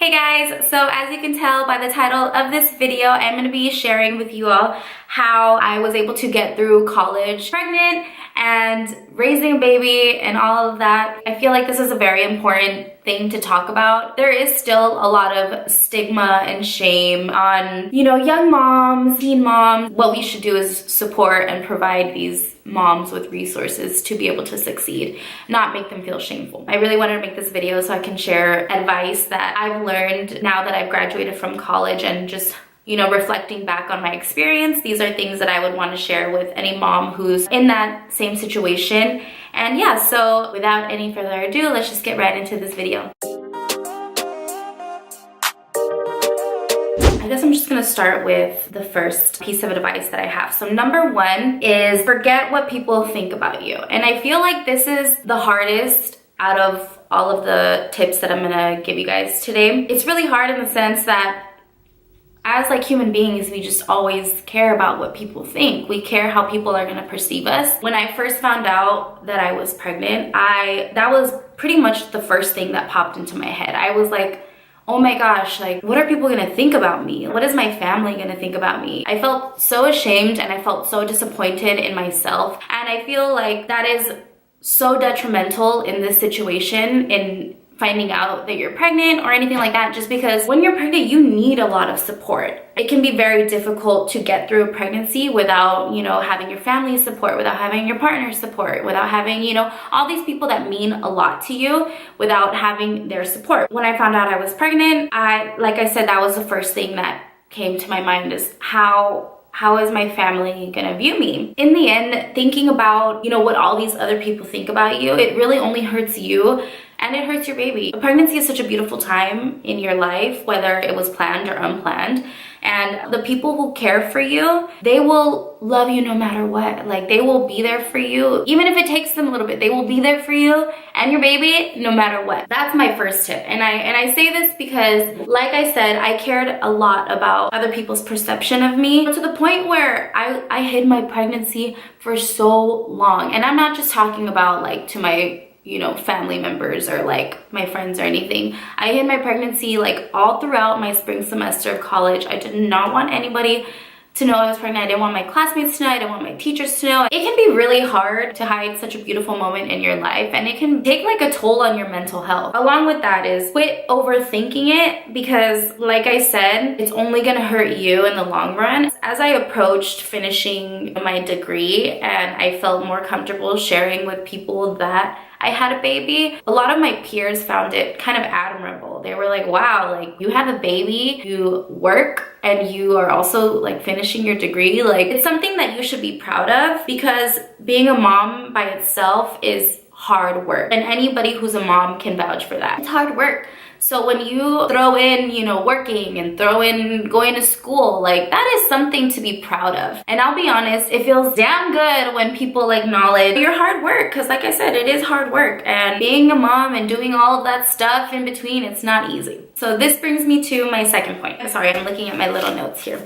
Hey guys, so as you can tell by the title of this video, I'm going to be sharing with you all how I was able to get through college pregnant and raising a baby and all of that. I feel like this is a very important thing to talk about. There is still a lot of stigma and shame on, young moms, teen moms. What we should do is support and provide these moms with resources to be able to succeed, not make them feel shameful. I really wanted to make this video so I can share advice that I've learned now that I've graduated from college and just reflecting back on my experience. These are things that I would want to share with any mom who's in that same situation. And yeah, so without any further ado, let's just get right into this video. I guess I'm just gonna start with the first piece of advice that I have. So number one is forget what people think about you. And I feel like this is the hardest out of all of the tips that I'm gonna give you guys today. It's really hard in the sense that as like human beings, we just always care about what people think. We care how people are gonna perceive us. When I first found out that I was pregnant, that was pretty much the first thing that popped into my head. I was like, oh my gosh, like what are people gonna think about me? What is my family gonna think about me? I felt so ashamed and I felt so disappointed in myself. And I feel like that is so detrimental in this situation, in finding out that you're pregnant or anything like that, just because when you're pregnant, you need a lot of support. It can be very difficult to get through a pregnancy without, having your family's support, without having your partner's support, without having, all these people that mean a lot to you, without having their support. When I found out I was pregnant, like I said, that was the first thing that came to my mind is how is my family gonna view me? In the end, thinking about, what all these other people think about you, it really only hurts you and it hurts your baby. A pregnancy is such a beautiful time in your life, whether it was planned or unplanned. And the people who care for you, they will love you no matter what. Like they will be there for you. Even if it takes them a little bit, they will be there for you and your baby no matter what. That's my first tip. And I say this because, like I said, I cared a lot about other people's perception of me to the point where I hid my pregnancy for so long. And I'm not just talking about like to my family members or like my friends or anything. I hid my pregnancy like all throughout my spring semester of college. I did not want anybody to know I was pregnant. I didn't want my classmates to know. I didn't want my teachers to know. It can be really hard to hide such a beautiful moment in your life, and it can take like a toll on your mental health. Along with that is quit overthinking it, because like I said, it's only gonna hurt you in the long run. As I approached finishing my degree and I felt more comfortable sharing with people that I had a baby, a lot of my peers found it kind of admirable. They were like, wow, like you have a baby, you work, and you are also like finishing your degree. Like it's something that you should be proud of, because being a mom by itself is hard work. And anybody who's a mom can vouch for that. It's hard work. So when you throw in, working and throw in going to school, like that is something to be proud of. And I'll be honest, it feels damn good when people acknowledge your hard work, because like I said, it is hard work. And being a mom and doing all of that stuff in between, it's not easy. So this brings me to my second point. I'm sorry, I'm looking at my little notes here.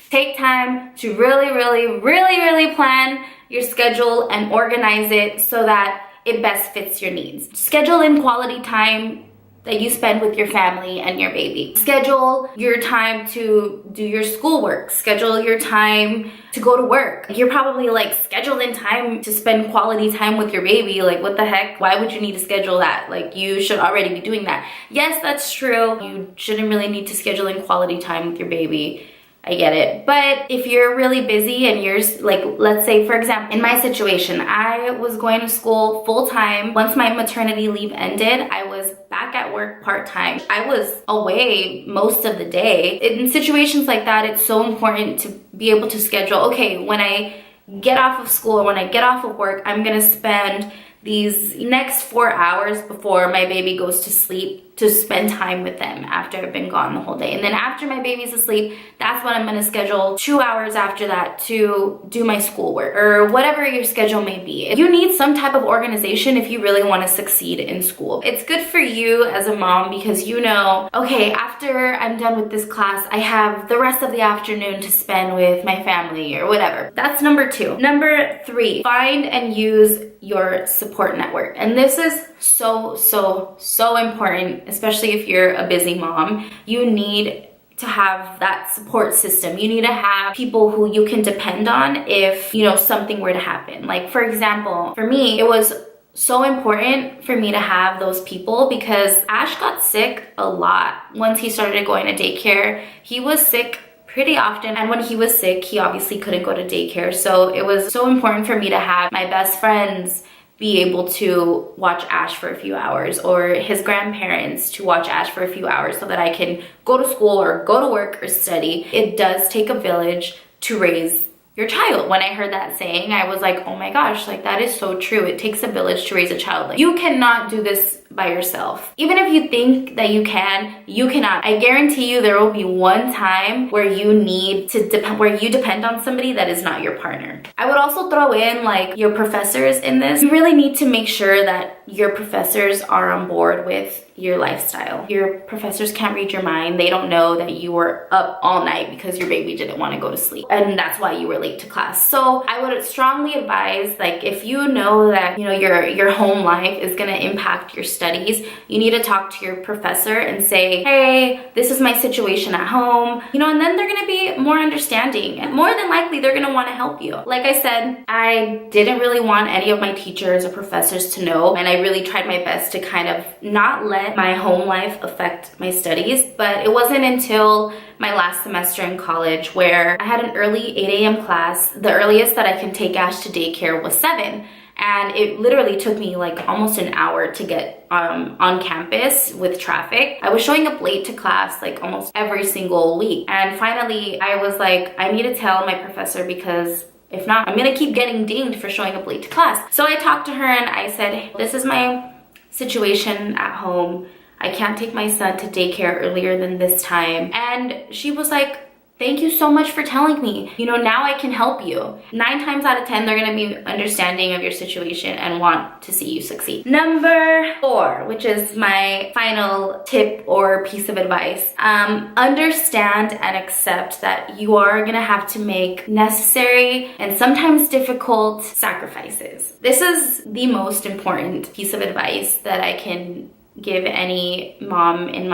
Take time to really plan your schedule and organize it so that it best fits your needs. Schedule in quality time that you spend with your family and your baby. Schedule your time to do your schoolwork. Schedule your time to go to work. You're probably like, schedule in time to spend quality time with your baby. Like, what the heck? Why would you need to schedule that? Like, you should already be doing that. Yes, that's true. You shouldn't really need to schedule in quality time with your baby. I get it. But if you're really busy and you're like, let's say for example, in my situation, I was going to school full time. Once my maternity leave ended, I was back at work part-time. I was away most of the day. In situations like that, it's so important to be able to schedule, okay, when I get off of school or when I get off of work, I'm gonna spend these next 4 hours before my baby goes to sleep to spend time with them after I've been gone the whole day. And then after my baby's asleep, that's when I'm gonna schedule 2 hours after that to do my schoolwork or whatever your schedule may be. You need some type of organization if you really wanna succeed in school. It's good for you as a mom because okay, after I'm done with this class, I have the rest of the afternoon to spend with my family or whatever. That's number two. Number three, find and use your support network. And this is so important, especially if you're a busy mom. You need to have that support system. You need to have people who you can depend on if, you know, something were to happen. Like, for example, for me, it was so important for me to have those people because Ash got sick a lot. Once he started going to daycare, he was sick pretty often, and when he was sick, he obviously couldn't go to daycare. So it was so important for me to have my best friends be able to watch Ash for a few hours, or his grandparents to watch Ash for a few hours, so that I can go to school or go to work or study. It does take a village to raise your child. When I heard that saying, I was like, oh my gosh, like that is so true. It takes a village to raise a child. Like, you cannot do this by yourself. Even if you think that you can, you cannot. I guarantee you there will be one time where you need to depend on somebody that is not your partner. I would also throw in like your professors in this. You really need to make sure that your professors are on board with your lifestyle. Your professors can't read your mind. They don't know that you were up all night because your baby didn't want to go to sleep, and that's why you were late to class. So I would strongly advise, like, if you know that, you know, your home life is going to impact your studies, you need to talk to your professor and say, hey, this is my situation at home, you know, and then they're going to be more understanding, and more than likely they're going to want to help you. Like I said, I didn't really want any of my teachers or professors to know, and I really tried my best to kind of not let my home life affect my studies. But it wasn't until my last semester in college where I had an early 8 a.m. class. The earliest that I can take Ash to daycare was 7. And it literally took me like almost an hour to get on campus with traffic. I was showing up late to class like almost every single week. And finally, I was like, I need to tell my professor, because if not, I'm gonna keep getting dinged for showing up late to class. So I talked to her and I said, hey, this is my situation at home. I can't take my son to daycare earlier than this time. And she was like, thank you so much for telling me. You know, now I can help you. 9 times out of 10, they're gonna be understanding of your situation and want to see you succeed. Number 4, which is my final tip or piece of advice. Understand and accept that you are gonna have to make necessary and sometimes difficult sacrifices. This is the most important piece of advice that I can give any mom in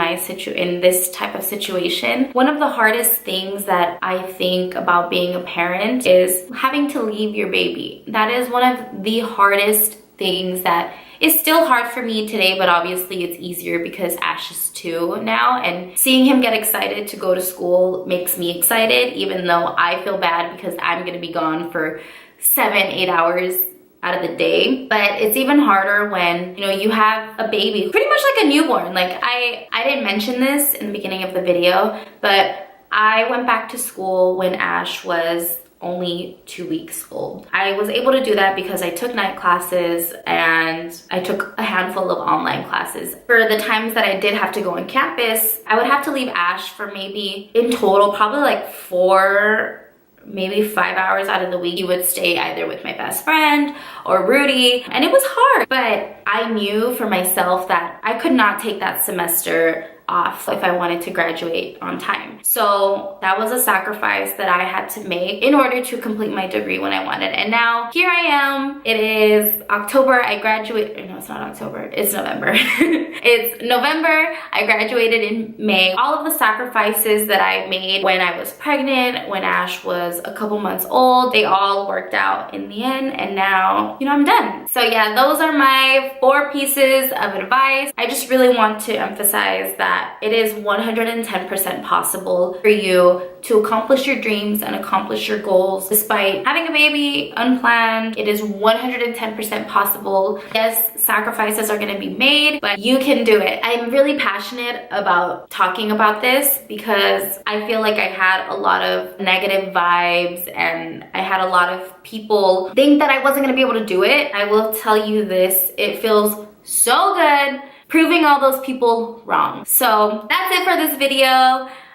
this type of situation. One of the hardest things that I think about being a parent is having to leave your baby. That is one of the hardest things that is still hard for me today, but obviously it's easier because Ash is 2 now, and seeing him get excited to go to school makes me excited, even though I feel bad because I'm gonna be gone for 7-8 hours out of the day. But it's even harder when, you know, you have a baby, pretty much like a newborn. Like I didn't mention this in the beginning of the video, but I went back to school when Ash was only 2 weeks old. I was able to do that because I took night classes and I took a handful of online classes. For the times that I did have to go on campus, I would have to leave Ash for maybe, in total, probably like 4, maybe 5 hours out of the week. He would stay either with my best friend or Rudy, and it was hard. But I knew for myself that I could not take that semester off if I wanted to graduate on time. So that was a sacrifice that I had to make in order to complete my degree when I wanted. And now here I am. It is October. I graduated. No, it's not October. It's November. It's November. I graduated in May. All of the sacrifices that I made when I was pregnant, when Ash was a couple months old, they all worked out in the end. And now, you know, I'm done. So yeah, those are my 4 pieces of advice. I just really want to emphasize that it is 110% possible for you to accomplish your dreams and accomplish your goals despite having a baby unplanned. It is 110% possible. Yes, sacrifices are going to be made, but you can do it. I'm really passionate about talking about this because I feel like I had a lot of negative vibes and I had a lot of people think that I wasn't going to be able to do it. I will tell you this, it feels so good proving all those people wrong. So that's it for this video.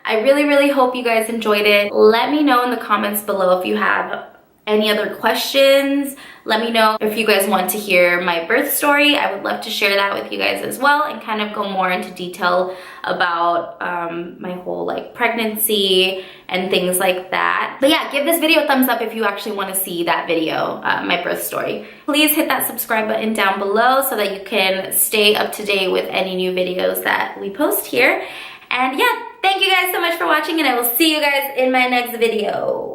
I really hope you guys enjoyed it. Let me know in the comments below if you have any other questions. Let me know if you guys want to hear my birth story. I would love to share that with you guys as well and kind of go more into detail about my whole like pregnancy and things like that. But yeah, give this video a thumbs up if you actually want to see that video, my birth story. Please hit that subscribe button down below so that you can stay up to date with any new videos that we post here. And yeah, thank you guys so much for watching, and I will see you guys in my next video.